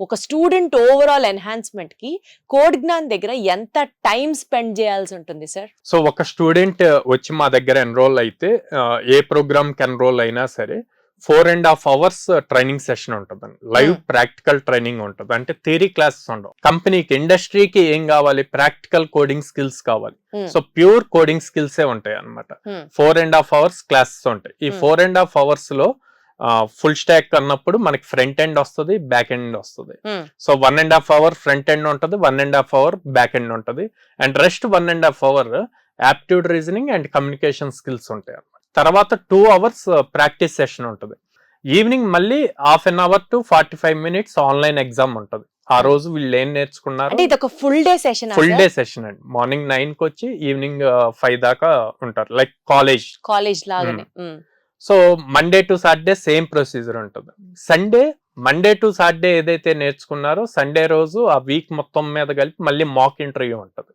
ఒక student overall enhancement కి code Gyan దగ్గర ఎంత టైం స్పెండ్ చేయాల్సి ఉంటుంది సార్? సో ఒక స్టూడెంట్ వచ్చి మా దగ్గర ఎన్రోల్ అయితే ఏ ప్రోగ్రామ్ కి ఎన్రోల్ అయినా సరే 4.5 hours ట్రైనింగ్ సెషన్ ఉంటుందండి. లైవ్ ప్రాక్టికల్ ట్రైనింగ్ ఉంటుంది. అంటే థియరీ క్లాసెస్ ఉండవు. కంపెనీకి ఇండస్ట్రీకి ఏం కావాలి, ప్రాక్టికల్ కోడింగ్ స్కిల్స్ కావాలి. సో ప్యూర్ కోడింగ్ స్కిల్సే ఉంటాయి అనమాట. 4.5 hours క్లాసెస్ ఉంటాయి. ఈ 4.5 hours లో ఫుల్ స్టాక్ అన్నప్పుడు మనకి ఫ్రంట్ ఎండ్ వస్తుంది, బ్యాక్ ఎండ్ వస్తుంది. సో 1.5 hour ఫ్రంట్ ఎండ్ ఉంటుంది, 1.5 hour బ్యాక్ ఎండ్ ఉంటుంది. And rest 1.5 hour aptitude reasoning and communication skills ఉంటాయి అన్నమాట. తర్వాత 2 hours ప్రాక్టీస్ సెషన్ ఉంటుంది. ఈవినింగ్ మళ్ళీ 1/2 hour to 45 minutes online exam ఉంటుంది. ఆ రోజు వీళ్ళు ఏం నేర్చుకున్నారు, ఇది ఒక full day session. Full day session అండి. మార్నింగ్ 9 కి వచ్చి ఈవినింగ్ 5 దాకా ఉంటారు, లైక్ కాలేజ్ లాగానే. So Monday to Saturday same procedure ఉంటుంది. మండే టు సాటర్డే ఏదైతే నేర్చుకున్నారో సండే రోజు ఆ వీక్ మొత్తం మీద కలిపి మళ్ళీ మాక్ ఇంటర్వ్యూ ఉంటుంది.